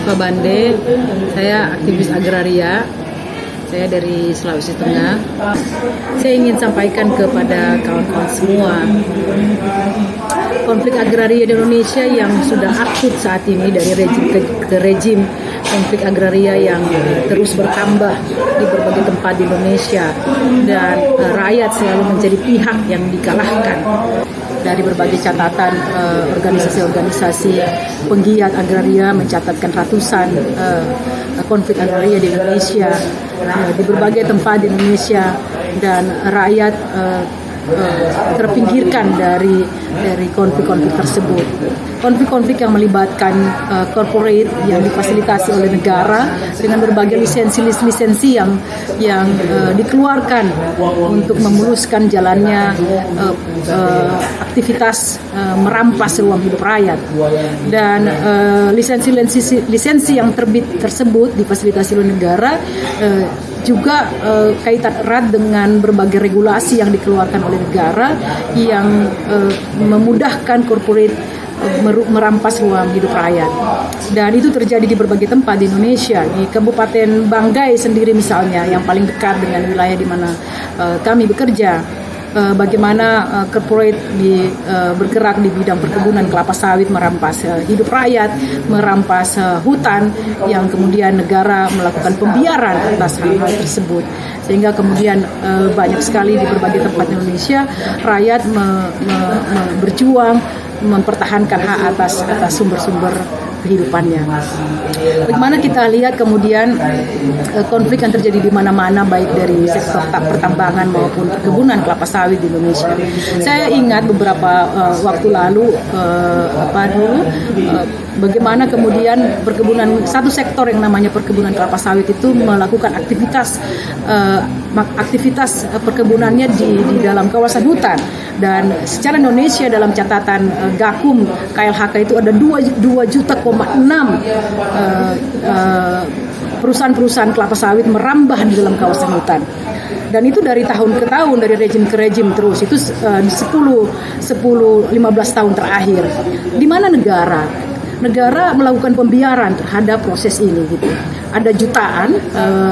Puspa Bande, saya aktivis agraria, saya dari Sulawesi Tengah. Saya ingin sampaikan kepada kawan-kawan semua, konflik agraria di Indonesia yang sudah akut saat ini dari rejim ke rejim, konflik agraria yang terus bertambah di berbagai tempat di Indonesia, dan rakyat selalu menjadi pihak yang dikalahkan. Dari berbagai catatan organisasi-organisasi penggiat agraria mencatatkan ratusan konflik agraria di Indonesia, di berbagai tempat di Indonesia, dan rakyat terpinggirkan dari konflik-konflik tersebut. Konflik-konflik yang melibatkan corporate yang difasilitasi oleh negara dengan berbagai lisensi yang dikeluarkan untuk memuluskan jalannya aktivitas merampas ruang hidup rakyat, dan lisensi yang terbit tersebut difasilitasi oleh negara juga kaitan erat dengan berbagai regulasi yang dikeluarkan oleh negara yang memudahkan corporate merampas ruang hidup rakyat. Dan itu terjadi di berbagai tempat di Indonesia. Di Kabupaten Banggai sendiri misalnya, yang paling dekat dengan wilayah di mana kami bekerja, bagaimana corporate bergerak di bidang perkebunan kelapa sawit, merampas hidup rakyat, merampas hutan, yang kemudian negara melakukan pembiaran atas hal-hal tersebut, sehingga kemudian banyak sekali di berbagai tempat di Indonesia rakyat berjuang mempertahankan hak atas sumber-sumber kehidupannya. Bagaimana kita lihat kemudian konflik yang terjadi di mana-mana, baik dari sektor pertambangan maupun perkebunan kelapa sawit di Indonesia. Saya ingat beberapa waktu lalu bagaimana kemudian perkebunan, satu sektor yang namanya perkebunan kelapa sawit itu melakukan aktivitas perkebunannya di dalam kawasan hutan. Dan secara Indonesia dalam catatan Gakum KLHK itu ada 2,6 perusahaan-perusahaan kelapa sawit merambah di dalam kawasan hutan. Dan itu dari tahun ke tahun, dari rejim ke rejim terus. Itu 10-15 tahun terakhir. Di mana negara melakukan pembiaran terhadap proses ini gitu. Ada jutaan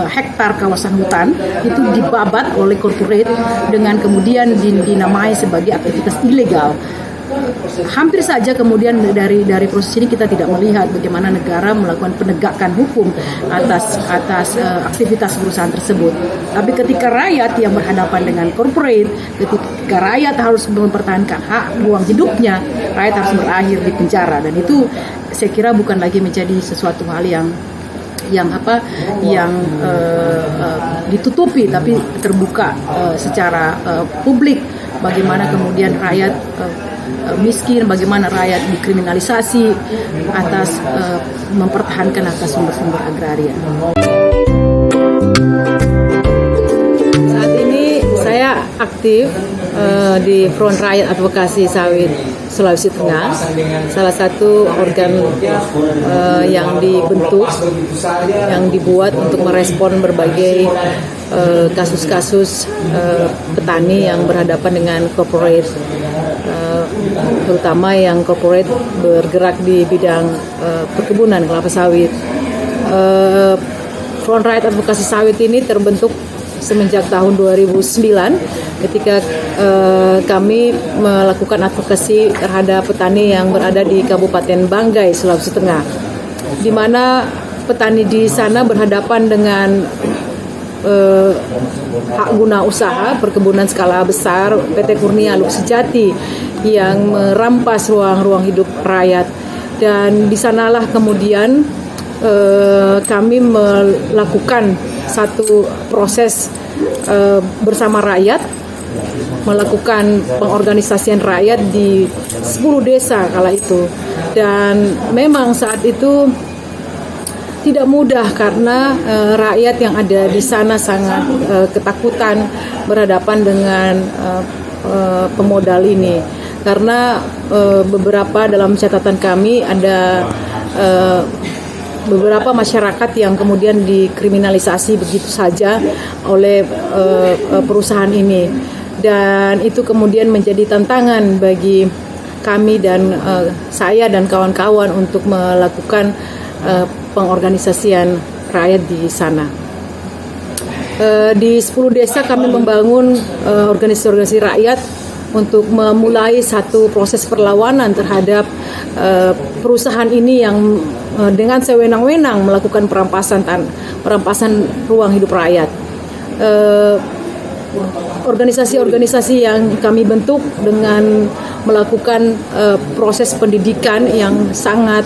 hektar kawasan hutan itu dibabat oleh corporate dengan kemudian dinamai sebagai aktivitas ilegal. Hampir saja kemudian dari proses ini kita tidak melihat bagaimana negara melakukan penegakan hukum atas aktivitas perusahaan tersebut. Tapi ketika rakyat yang berhadapan dengan corporate, ketika rakyat harus mempertahankan hak ruang hidupnya, rakyat harus berakhir di penjara. Dan itu saya kira bukan lagi menjadi sesuatu hal yang ditutupi, tapi terbuka secara publik, bagaimana kemudian rakyat miskin, bagaimana rakyat dikriminalisasi atas mempertahankan atas sumber-sumber agraria. Saat ini saya aktif di Front Rakyat Advokasi Sawit Sulawesi Tengah, salah satu organ yang dibentuk, yang dibuat untuk merespon berbagai kasus-kasus petani yang berhadapan dengan corporate, terutama yang corporate bergerak di bidang perkebunan kelapa sawit. Front Rakyat Advokasi Sawit ini terbentuk semenjak tahun 2009 ketika kami melakukan advokasi terhadap petani yang berada di Kabupaten Banggai, Sulawesi Tengah, di mana petani di sana berhadapan dengan hak guna usaha perkebunan skala besar PT Kurnia Luk Sejati yang merampas ruang hidup rakyat. Dan di sanalah kemudian kami melakukan satu proses bersama rakyat, melakukan pengorganisasian rakyat di 10 desa kala itu. Dan memang saat itu tidak mudah karena rakyat yang ada di sana sangat ketakutan berhadapan dengan pemodal ini. Karena beberapa dalam catatan kami ada beberapa masyarakat yang kemudian dikriminalisasi begitu saja oleh perusahaan ini. Dan itu kemudian menjadi tantangan bagi kami dan saya dan kawan-kawan untuk melakukan pengorganisasian rakyat di sana. Di 10 desa kami membangun organisasi-organisasi rakyat untuk memulai satu proses perlawanan terhadap perusahaan ini yang dengan sewenang-wenang melakukan perampasan ruang hidup rakyat. Organisasi-organisasi yang kami bentuk dengan melakukan proses pendidikan yang sangat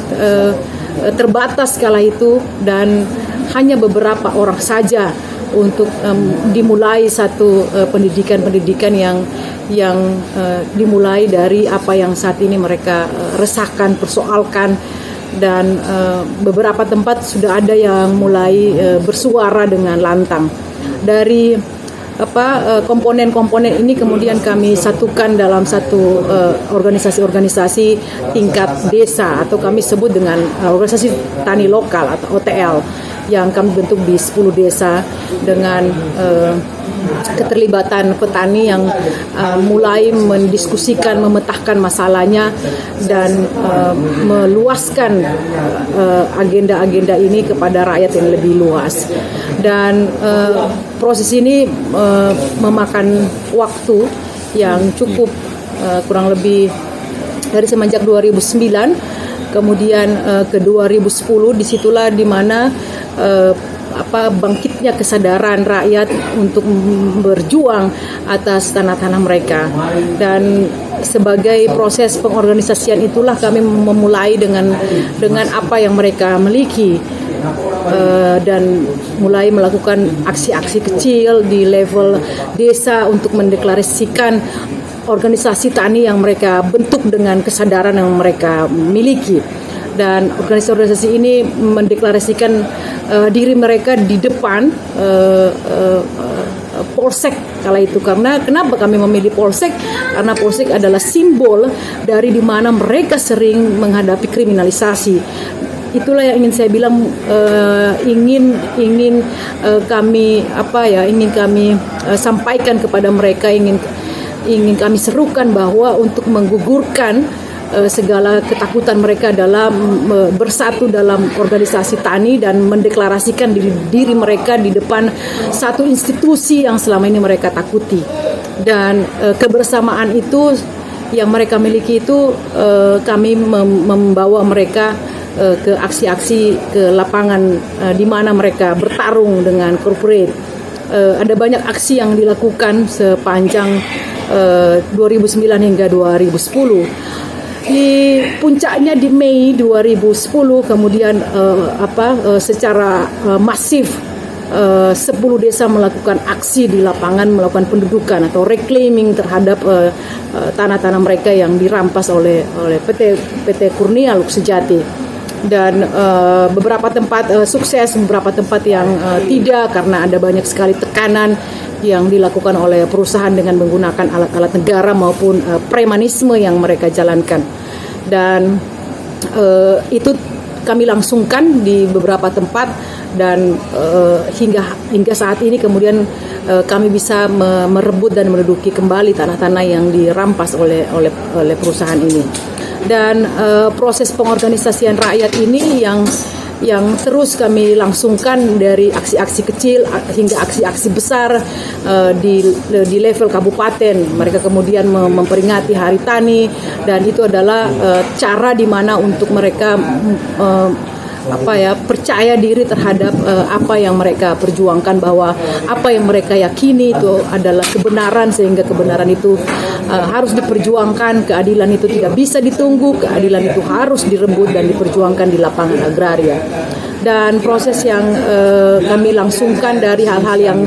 terbatas kala itu, dan hanya beberapa orang saja untuk dimulai satu pendidikan yang dimulai dari apa yang saat ini mereka resahkan, persoalkan, dan beberapa tempat sudah ada yang mulai bersuara dengan lantang. Dari komponen-komponen ini kemudian kami satukan dalam satu organisasi-organisasi tingkat desa, atau kami sebut dengan organisasi tani lokal atau OTL, yang kami bentuk di 10 desa dengan keterlibatan petani yang mulai mendiskusikan, memetakan masalahnya, dan meluaskan agenda-agenda ini kepada rakyat yang lebih luas. Dan proses ini memakan waktu yang cukup, kurang lebih dari semenjak 2009. Kemudian ke 2010, disitulah dimana bangkitnya kesadaran rakyat untuk berjuang atas tanah-tanah mereka. Dan sebagai proses pengorganisasian itulah kami memulai dengan apa yang mereka miliki, dan mulai melakukan aksi-aksi kecil di level desa untuk mendeklarasikan organisasi tani yang mereka bentuk dengan kesadaran yang mereka miliki. Dan organisasi-organisasi ini mendeklarasikan diri mereka di depan Polsek kala itu. Karena kenapa kami memilih Polsek? Karena Polsek adalah simbol dari di mana mereka sering menghadapi kriminalisasi. Itulah yang ingin saya bilang, ingin kami sampaikan kepada mereka, ingin kami serukan bahwa untuk menggugurkan segala ketakutan mereka adalah bersatu dalam organisasi tani dan mendeklarasikan diri mereka di depan satu institusi yang selama ini mereka takuti. Dan kebersamaan itu yang mereka miliki itu, kami membawa mereka ke aksi-aksi ke lapangan di mana mereka bertarung dengan corporate. Ada banyak aksi yang dilakukan sepanjang 2009 hingga 2010. Di puncaknya di Mei 2010, kemudian secara masif 10 desa melakukan aksi di lapangan, melakukan pendudukan atau reclaiming terhadap tanah-tanah mereka yang dirampas oleh PT Kurnia Luksejati. Dan beberapa tempat sukses, beberapa tempat yang tidak, karena ada banyak sekali tekanan yang dilakukan oleh perusahaan dengan menggunakan alat-alat negara maupun premanisme yang mereka jalankan. Dan itu kami langsungkan di beberapa tempat, dan hingga saat ini kemudian kami bisa merebut dan menduduki kembali tanah-tanah yang dirampas oleh perusahaan ini. Dan proses pengorganisasian rakyat ini yang terus kami langsungkan dari aksi-aksi kecil hingga aksi-aksi besar di level kabupaten. Mereka kemudian memperingati Hari Tani, dan itu adalah cara di mana untuk mereka percaya diri terhadap apa yang mereka perjuangkan, bahwa apa yang mereka yakini itu adalah kebenaran, sehingga kebenaran itu harus diperjuangkan, keadilan itu tidak bisa ditunggu, keadilan itu harus direbut dan diperjuangkan di lapangan agraria. Dan proses yang kami langsungkan dari hal-hal yang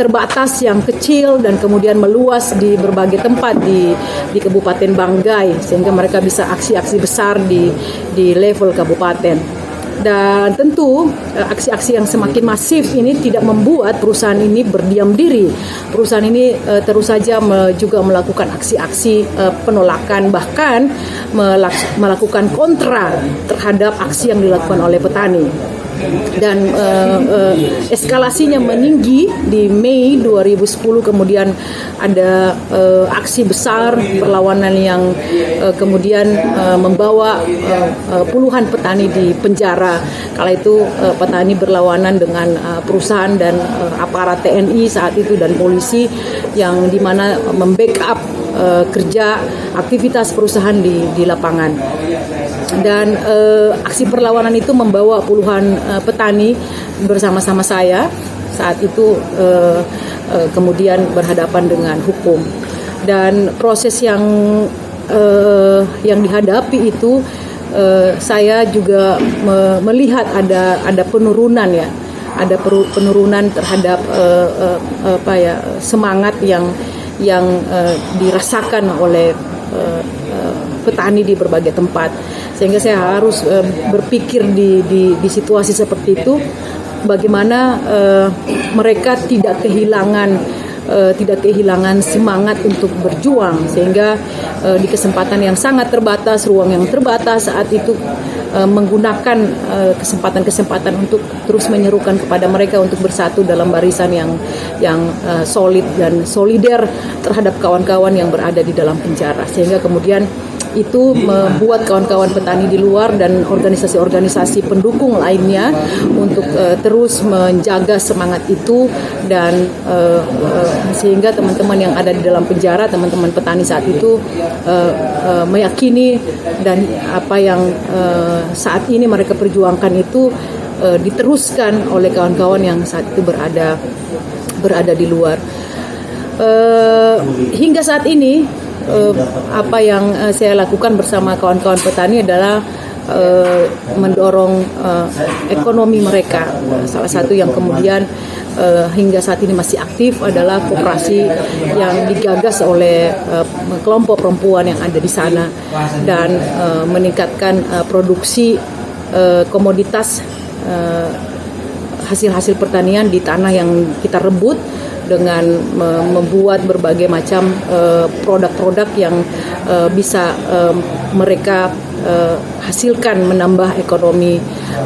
terbatas, yang kecil, dan kemudian meluas di berbagai tempat di Kabupaten Banggai, sehingga mereka bisa aksi-aksi besar di level kabupaten. Dan tentu aksi-aksi yang semakin masif ini tidak membuat perusahaan ini berdiam diri. Perusahaan ini terus saja juga melakukan aksi-aksi penolakan, bahkan melakukan kontra terhadap aksi yang dilakukan oleh petani. dan eskalasinya meninggi di Mei 2010. Kemudian ada aksi besar perlawanan yang kemudian membawa puluhan petani di penjara. Kala itu petani berlawanan dengan perusahaan dan aparat TNI saat itu dan polisi, yang dimana membackup kerja aktivitas perusahaan di lapangan. Dan aksi perlawanan itu membawa puluhan petani bersama-sama saya saat itu kemudian berhadapan dengan hukum. Dan proses yang dihadapi itu saya juga melihat ada penurunan ya, ada penurunan terhadap semangat yang dirasakan oleh petani di berbagai tempat, sehingga saya harus berpikir di situasi seperti itu bagaimana mereka tidak kehilangan semangat untuk berjuang, sehingga di kesempatan yang sangat terbatas, ruang yang terbatas saat itu menggunakan kesempatan-kesempatan untuk terus menyerukan kepada mereka untuk bersatu dalam barisan yang solid dan solider terhadap kawan-kawan yang berada di dalam penjara, sehingga kemudian itu membuat kawan-kawan petani di luar dan organisasi-organisasi pendukung lainnya untuk terus menjaga semangat itu, dan sehingga teman-teman yang ada di dalam penjara, teman-teman petani saat itu meyakini dan apa yang saat ini mereka perjuangkan itu diteruskan oleh kawan-kawan yang saat itu berada di luar. Hingga saat ini apa yang saya lakukan bersama kawan-kawan petani adalah mendorong ekonomi mereka. Salah satu yang kemudian hingga saat ini masih aktif adalah koperasi yang digagas oleh kelompok perempuan yang ada di sana, dan meningkatkan produksi komoditas hasil-hasil pertanian di tanah yang kita rebut, dengan membuat berbagai macam produk-produk yang bisa mereka hasilkan, menambah ekonomi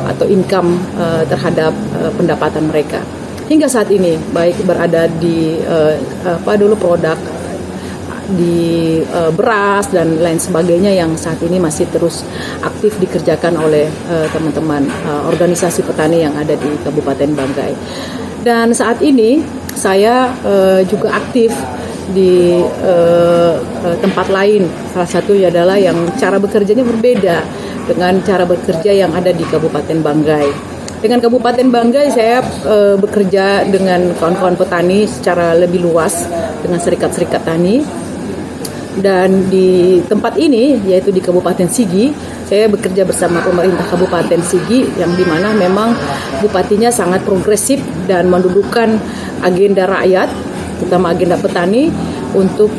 atau income terhadap pendapatan mereka. Hingga saat ini, baik berada di produk di beras dan lain sebagainya yang saat ini masih terus aktif dikerjakan oleh teman-teman organisasi petani yang ada di Kabupaten Banggai. Dan saat ini saya juga aktif di tempat lain. Salah satunya adalah yang cara bekerjanya berbeda dengan cara bekerja yang ada di Kabupaten Banggai. Dengan Kabupaten Banggai saya bekerja dengan kawan-kawan petani secara lebih luas dengan serikat-serikat tani. Dan di tempat ini, yaitu di Kabupaten Sigi, saya bekerja bersama pemerintah Kabupaten Sigi, yang dimana memang bupatinya sangat progresif dan mendudukkan agenda rakyat, terutama agenda petani, untuk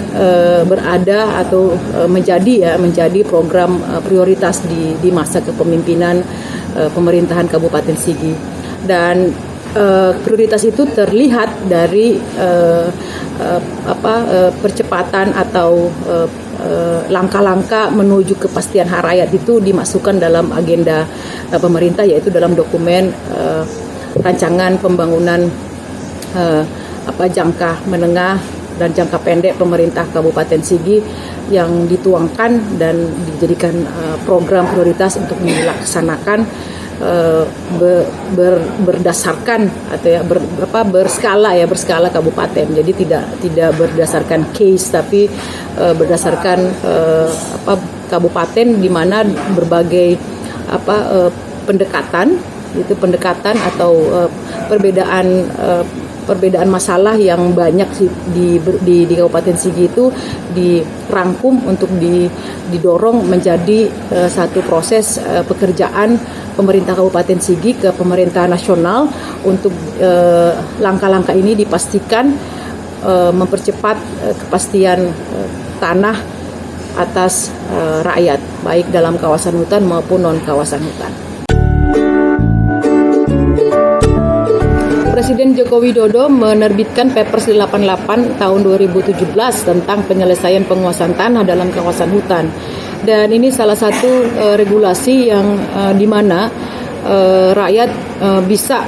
berada atau menjadi program prioritas di masa kepemimpinan pemerintahan Kabupaten Sigi. Dan prioritas itu terlihat dari percepatan atau langkah-langkah menuju kepastian hak rakyat itu dimasukkan dalam agenda pemerintah, yaitu dalam dokumen rancangan pembangunan jangka menengah dan jangka pendek pemerintah Kabupaten Sigi, yang dituangkan dan dijadikan program prioritas untuk dilaksanakan berdasarkan atau berskala kabupaten. Jadi tidak berdasarkan case, tapi berdasarkan kabupaten, di mana berbagai pendekatan atau perbedaan masalah yang banyak di Kabupaten Sigi itu dirangkum untuk didorong menjadi satu proses pekerjaan pemerintah Kabupaten Sigi ke pemerintah nasional, untuk langkah-langkah ini dipastikan mempercepat kepastian tanah atas rakyat, baik dalam kawasan hutan maupun non kawasan hutan. Presiden Joko Widodo menerbitkan Perpres 88 tahun 2017 tentang penyelesaian penguasaan tanah dalam kawasan hutan. Dan ini salah satu regulasi yang di mana rakyat bisa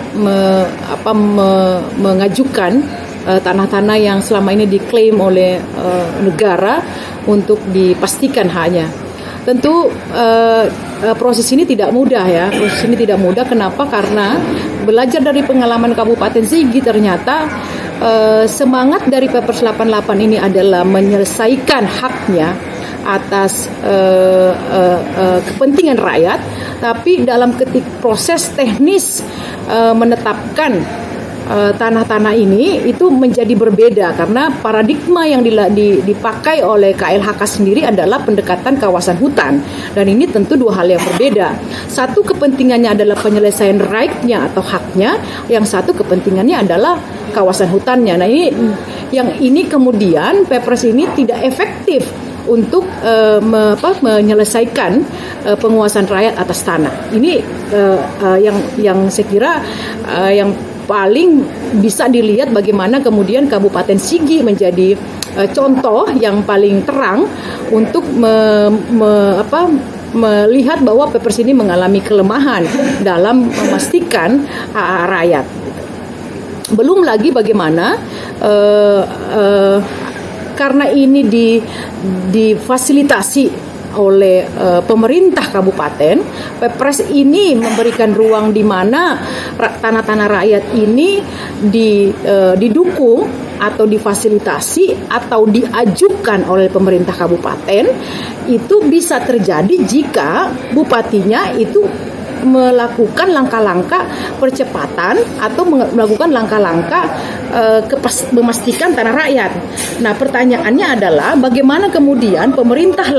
mengajukan tanah-tanah yang selama ini diklaim oleh negara untuk dipastikan haknya. Tentu proses ini tidak mudah ya. Proses ini tidak mudah. Kenapa? Karena belajar dari pengalaman Kabupaten Sigi, ternyata semangat dari Perpres 88 ini adalah menyelesaikan haknya atas kepentingan rakyat, tapi dalam proses teknis menetapkan tanah-tanah ini itu menjadi berbeda karena paradigma yang dipakai oleh KLHK sendiri adalah pendekatan kawasan hutan, dan ini tentu dua hal yang berbeda. Satu kepentingannya adalah penyelesaian right-nya atau haknya, yang satu kepentingannya adalah kawasan hutannya. Nah, ini kemudian Perpres ini tidak efektif untuk menyelesaikan penguasaan rakyat atas tanah. Ini yang saya kira yang paling bisa dilihat bagaimana kemudian Kabupaten Sigi menjadi contoh yang paling terang untuk melihat bahwa Perpres ini mengalami kelemahan dalam memastikan hak rakyat. Belum lagi bagaimana karena ini difasilitasi oleh pemerintah kabupaten, Perpres ini memberikan ruang di mana tanah-tanah rakyat ini didukung atau difasilitasi atau diajukan oleh pemerintah kabupaten. Itu bisa terjadi jika bupatinya itu melakukan langkah-langkah percepatan atau melakukan langkah-langkah memastikan tanah rakyat. Nah, pertanyaannya adalah bagaimana kemudian pemerintah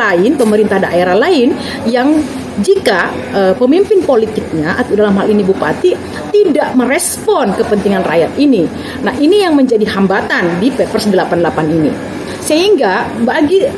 daerah lain yang jika pemimpin politiknya atau dalam hal ini bupati tidak merespon kepentingan rakyat ini. Nah, ini yang menjadi hambatan di Perpres 88 ini. Sehingga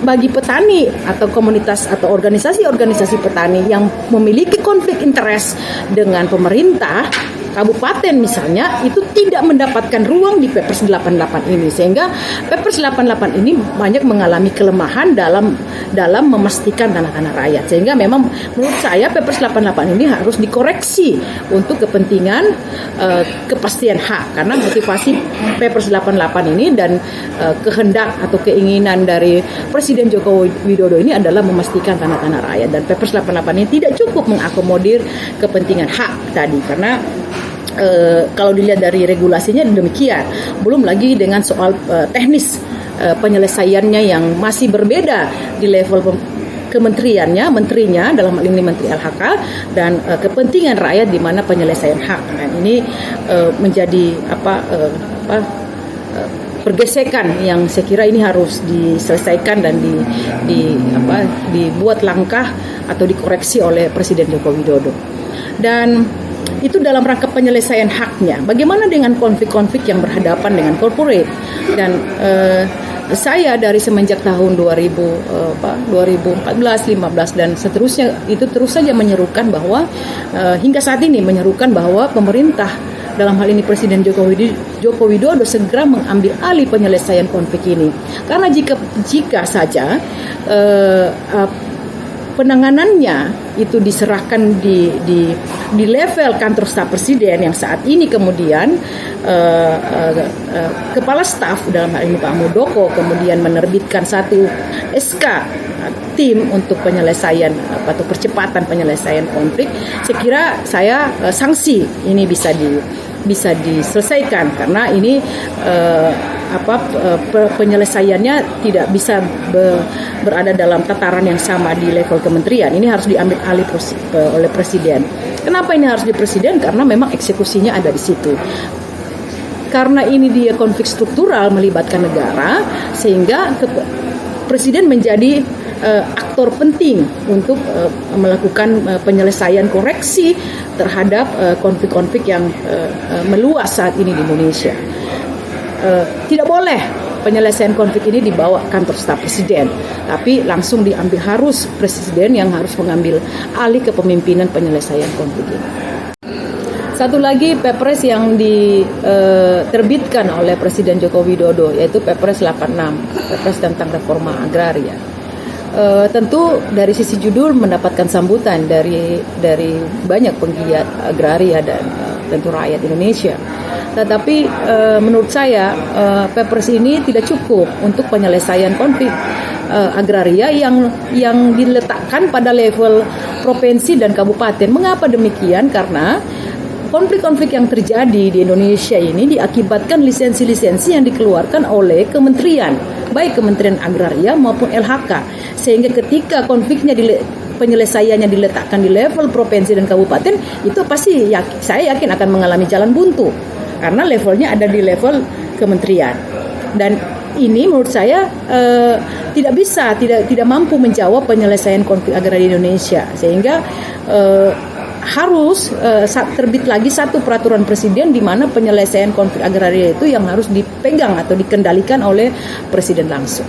bagi petani atau komunitas atau organisasi-organisasi petani yang memiliki konflik interest dengan pemerintah kabupaten misalnya, itu tidak mendapatkan ruang di Perpres 88 ini, sehingga Perpres 88 ini banyak mengalami kelemahan dalam memastikan tanah-tanah rakyat. Sehingga memang menurut saya Perpres 88 ini harus dikoreksi untuk kepentingan kepastian hak, karena motivasi Perpres 88 ini dan kehendak atau keinginan dari Presiden Joko Widodo ini adalah memastikan tanah-tanah rakyat, dan Perpres 88 ini tidak cukup mengakomodir kepentingan hak tadi, karena kalau dilihat dari regulasinya demikian. Belum lagi dengan soal teknis penyelesaiannya yang masih berbeda di level menterinya dalam hal ini Menteri LHK dan kepentingan rakyat di mana penyelesaian hak. Dan ini menjadi pergesekan yang saya kira ini harus diselesaikan dan dibuat langkah atau dikoreksi oleh Presiden Joko Widodo. Dan itu dalam rangka penyelesaian haknya. Bagaimana dengan konflik-konflik yang berhadapan dengan corporate? Dan saya dari semenjak tahun 2014, 15 dan seterusnya itu terus saja menyerukan bahwa hingga saat ini menyerukan bahwa pemerintah dalam hal ini Presiden Joko Widodo segera mengambil alih penyelesaian konflik ini. Karena jika saja penanganannya itu diserahkan di level kantor staf presiden yang saat ini kemudian kepala staf dalam hal ini Pak Muldoko kemudian menerbitkan satu SK tim untuk penyelesaian atau percepatan penyelesaian konflik. Saya sanksi ini bisa diselesaikan karena ini penyelesaiannya tidak bisa berada dalam tataran yang sama di level kementerian. Ini harus diambil alih oleh presiden. Kenapa ini harus di presiden? Karena memang eksekusinya ada di situ. Karena ini dia konflik struktural melibatkan negara, sehingga presiden menjadi aktor penting untuk melakukan penyelesaian koreksi terhadap konflik-konflik yang meluas saat ini di Indonesia. Tidak boleh penyelesaian konflik ini dibawa kantor staf presiden, tapi langsung diambil, harus presiden yang harus mengambil alih kepemimpinan penyelesaian konflik ini. Satu lagi Perpres yang diterbitkan oleh Presiden Joko Widodo, yaitu Perpres 86, Perpres tentang reforma agraria. tentu dari sisi judul mendapatkan sambutan dari banyak penggiat agraria dan tentu rakyat Indonesia. Tetapi menurut saya Perpres ini tidak cukup untuk penyelesaian konflik agraria yang diletakkan pada level provinsi dan kabupaten. Mengapa demikian? Karena konflik-konflik yang terjadi di Indonesia ini diakibatkan lisensi-lisensi yang dikeluarkan oleh kementerian, baik Kementerian Agraria maupun LHK. Sehingga ketika konfliknya penyelesaiannya diletakkan di level provinsi dan kabupaten, itu pasti saya yakin akan mengalami jalan buntu karena levelnya ada di level kementerian. Dan ini menurut saya tidak mampu menjawab penyelesaian konflik agraria di Indonesia, sehingga harus terbit lagi satu peraturan presiden di mana penyelesaian konflik agraria itu yang harus dipegang atau dikendalikan oleh presiden langsung.